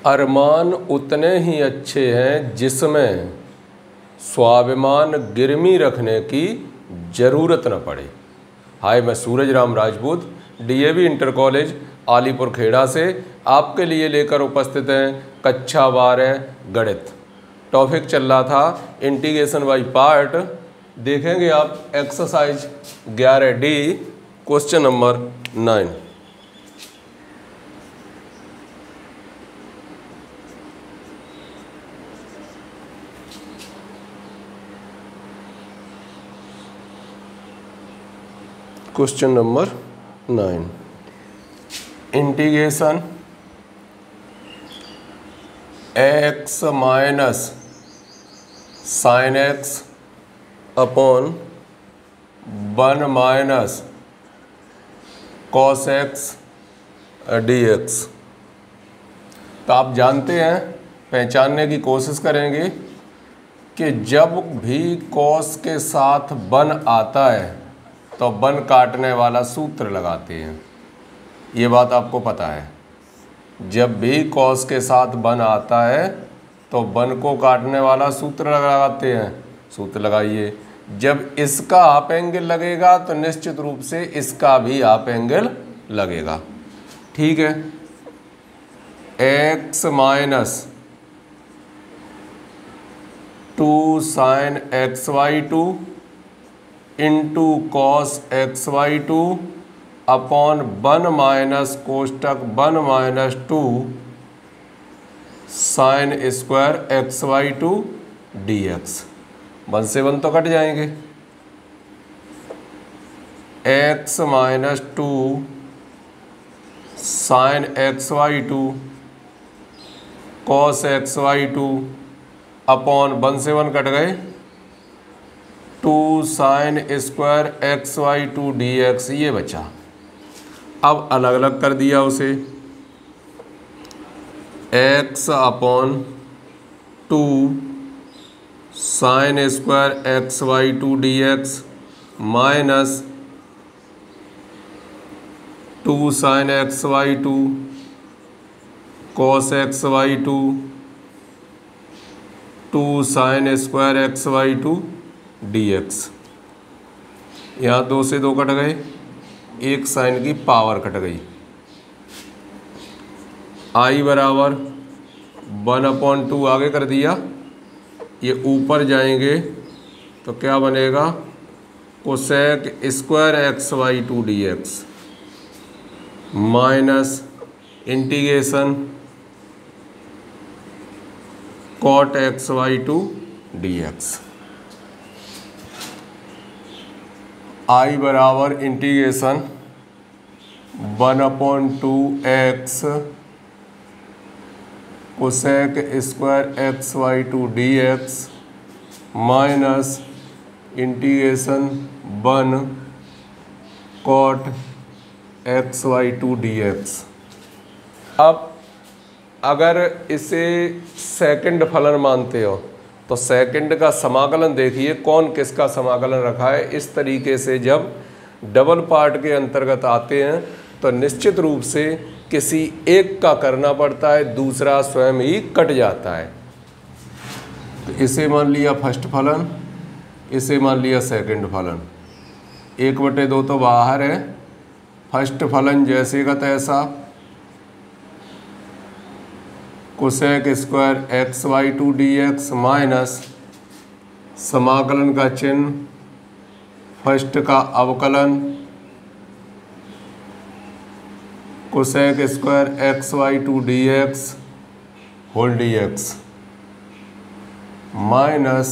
अरमान उतने ही अच्छे हैं जिसमें स्वाभिमान गिरवी रखने की ज़रूरत न पड़े। हाय, मैं Suraj Ram Rajput DAV inter college Alipur Kheda से आपके लिए लेकर उपस्थित हैं कक्षा 12 गणित। टॉपिक चल रहा था इंटीग्रेशन बाय पार्ट। देखेंगे आप exercise 11D question number 9। Question number 9, integration x minus sine x upon 1 minus cos x dx। तो आप जानते हैं, पहचानने की कोशिश करेंगे कि जब भी कॉस के साथ 1 आता है तो 1 काटने वाला सूत्र लगाते हैं। ये बात आपको पता है। जब भी कॉस के साथ 1 आता है तो 1 को काटने वाला सूत्र लगाते हैं। सूत्र लगाइए। जब इसका हाफ एंगल लगेगा तो निश्चित रूप से इसका भी हाफ एंगल लगेगा। ठीक है। x minus 2 sine xy2 into cos xy2 upon 1 minus कोष्टक 1 minus 2 sine square xy2 dx। 1 से 1 तो कट जाएंगे। x minus 2 sine xy2 cos xy2 upon 1 से 1 कट गए 2 साइन स्क्वायर xy2 dx ये बचा। अब अलग अलग कर दिया उसे। x upon 2 sine square xy2 dx minus 2 sine xy2 cos xy2 2 sine square xy2 dx। यहाँ 2 से 2 कट गए, 1 साइन की पावर कट गई। i बराबर 1/2 आगे कर दिया। ये ऊपर जाएंगे तो क्या बनेगा, cosec square xy2 dx minus integration cot xy2 dx। i बराबर integration 1/2x cosec square xy2 dx minus integration 1 cot xy2 dx। अब अगर इसे सेकंड फलन मानते हो तो सेकंड का समाकलन देखिए कौन किसका समाकलन रखा है। इस तरीके से जब डबल पार्ट के अंतर्गत आते हैं तो निश्चित रूप से किसी एक का करना पड़ता है, दूसरा स्वयं ही कट जाता है। तो इसे मान लिया फर्स्ट फलन, इसे मान लिया सेकंड फलन। 1/2 तो बाहर है। फर्स्ट फलन जैसे का तैसा cosec square xy2 dx minus समाकलन का चिन्ह फर्स्ट का अवकलन cosec square xy2 dx whole dx minus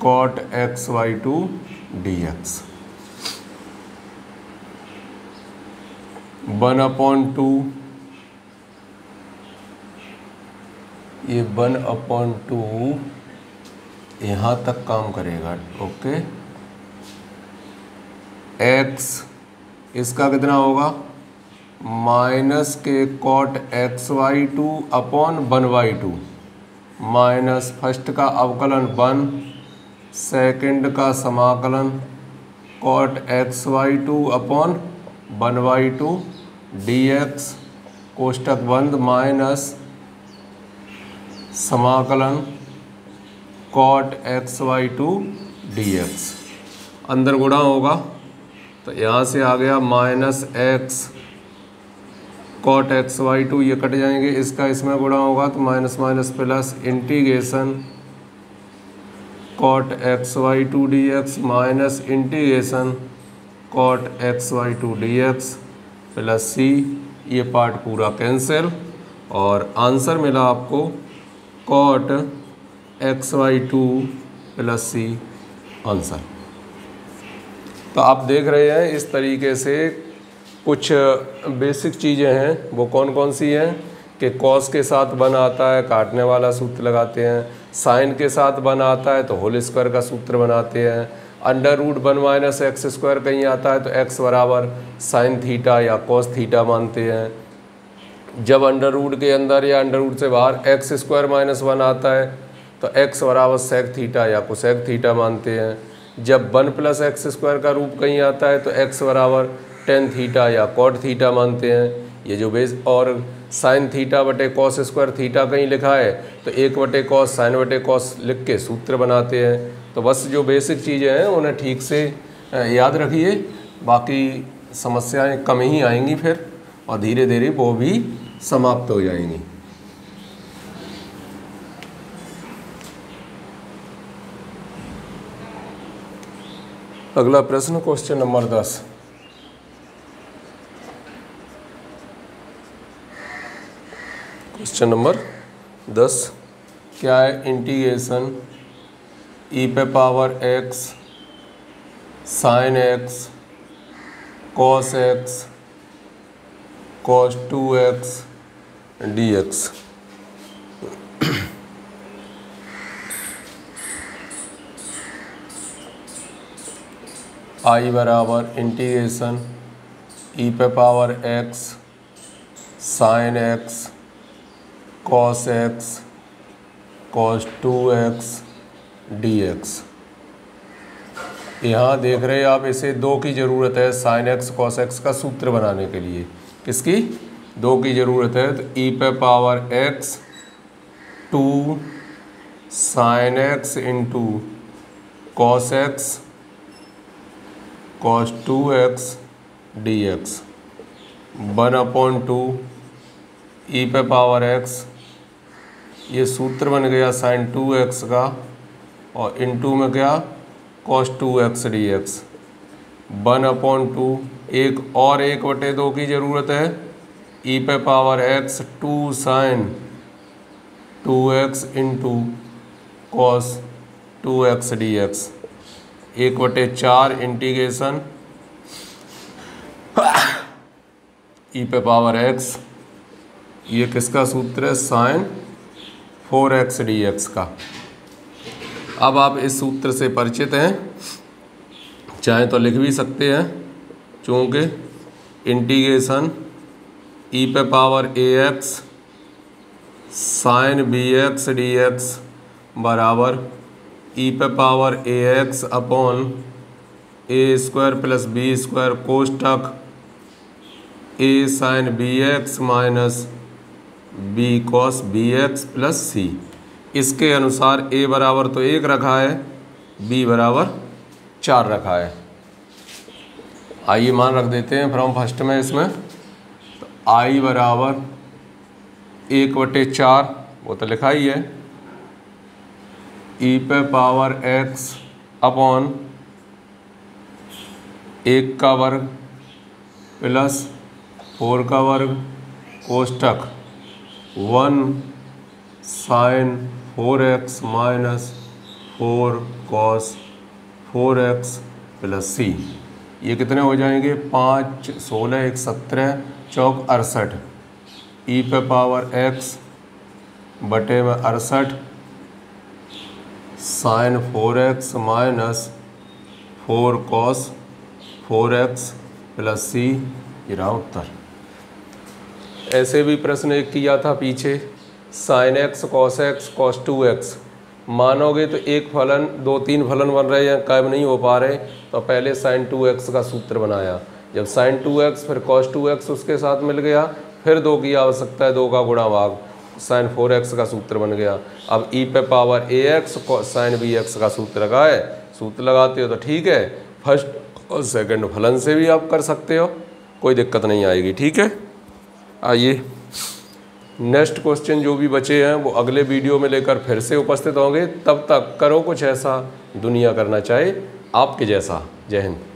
cot xy2 dx 1/2। ये 1/2 यहाँ तक काम करेगा। ओके। x इसका कितना होगा, माइनस के cot xy2 upon 1/2 minus first का अवकलन 1 सेकंड का समाकलन कॉट xy2 अपॉन 1/2 dx कोष्टक बंद माइनस समाकलन कॉट XY2 dx, अंदर गुणा होगा तो यहाँ से आ गया माइनस एक्स कॉट XY2, ये कट जाएंगे, इसका इसमें गुणा होगा तो minus minus plus integration cot XY2 dx minus integration cot XY2 dx plus C, ये पार्ट पूरा कैंसिल और आंसर मिला आपको cot XY2 plus C answer. तो आप देख रहे हैं इस तरीके से कुछ बेसिक चीज़ें हैं, वो कौन कौन सी हैं कि कॉस के साथ बन आता है काटने वाला सूत्र लगाते हैं, साइन के साथ बन आता है तो होल स्क्वायर का सूत्र बनाते हैं, under root 1 minus x square कहीं आता है तो एक्स बराबर साइन थीटा या कॉस थीटा मानते हैं, जब अंडर रूट के अंदर या अंडर रूट से बाहर एक्स स्क्वायर माइनस 1 आता है तो एक्स बराबर सेक थीटा या कोसेक थीटा मानते हैं, जब 1 प्लस एक्स स्क्वायर का रूप कहीं आता है तो एक्स बराबर टेन थीटा या कॉट थीटा मानते हैं। ये जो बेस और साइन थीटा बटे कॉस स्क्वायर थीटा कहीं लिखा है तो 1 बटे कॉस साइन बटे कॉस लिख के सूत्र बनाते हैं। तो बस जो बेसिक चीज़ें हैं उन्हें ठीक से याद रखिए, बाकी समस्याएं कम ही आएंगी फिर और धीरे धीरे वो भी समाप्त हो जाएंगी। अगला प्रश्न क्वेश्चन नंबर 10। क्वेश्चन नंबर 10 क्या है? इंटीग्रेशन ई पे power x sine x cos x cos 2x dx। आई बराबर इंटीग्रेशन ई पे power x sine x cos x cos 2x dx। यहाँ देख रहे हैं आप, इसे 2 की ज़रूरत है साइन एक्स कॉस एक्स का सूत्र बनाने के लिए। किसकी? 2 की ज़रूरत है। तो ई पे power x 2 sine x into cos x cos 2x dx 1/2 ई पे पावर x, ये सूत्र बन गया साइन 2x का और इंटू में क्या कॉस 2x dx 1/2। एक और 1/2 की ज़रूरत है। ई पे power x 2 sine 2x into cos 2x dx 1/4 integration e पे पावर x, ये किसका सूत्र है? साइन 4x dx का। अब आप इस सूत्र से परिचित हैं, चाहे तो लिख भी सकते हैं, चूँकि इंटीग्रेशन ई पे power ax sine bx dx बराबर ई पे power ax upon a square plus b square कोष्टक a sine bx minus b cos bx plus c। इसके अनुसार a बराबर तो 1 रखा है, b बराबर 4 रखा है। आइए मान रख देते हैं फ्रॉम फर्स्ट में इसमें। तो i बराबर 1/4, वो तो लिखा ही है, ई पे पावर x अपॉन 1 का वर्ग प्लस 4 का वर्ग कोष्टक 1 sine 4x minus 4 cos 4x plus c। ये कितने हो जाएंगे? 5 16 1 17 चौक 68 ई पे पावर x बटे में 68 sine 4x minus 4 cos 4x plus c, ये रहा उत्तर। ऐसे भी प्रश्न एक किया था पीछे, sine x cos x cos 2x मानोगे तो एक फलन 2-3 फलन बन रहे हैं, कायम नहीं हो पा रहे, तो पहले साइन 2x का सूत्र बनाया। जब साइन 2x फिर कॉस 2x उसके साथ मिल गया, फिर 2 की आवश्यकता है, 2 का गुणा भाग, साइन 4x का सूत्र बन गया। अब e पे पावर ax साइन bx का सूत्र लगा है, सूत्र लगाते हो तो ठीक है, फर्स्ट और सेकंड फलन से भी आप कर सकते हो, कोई दिक्कत नहीं आएगी। ठीक है, आइए नेक्स्ट क्वेश्चन जो भी बचे हैं वो अगले वीडियो में लेकर फिर से उपस्थित होंगे। तब तक करो कुछ ऐसा दुनिया करना चाहे आपके जैसा। जय हिंद।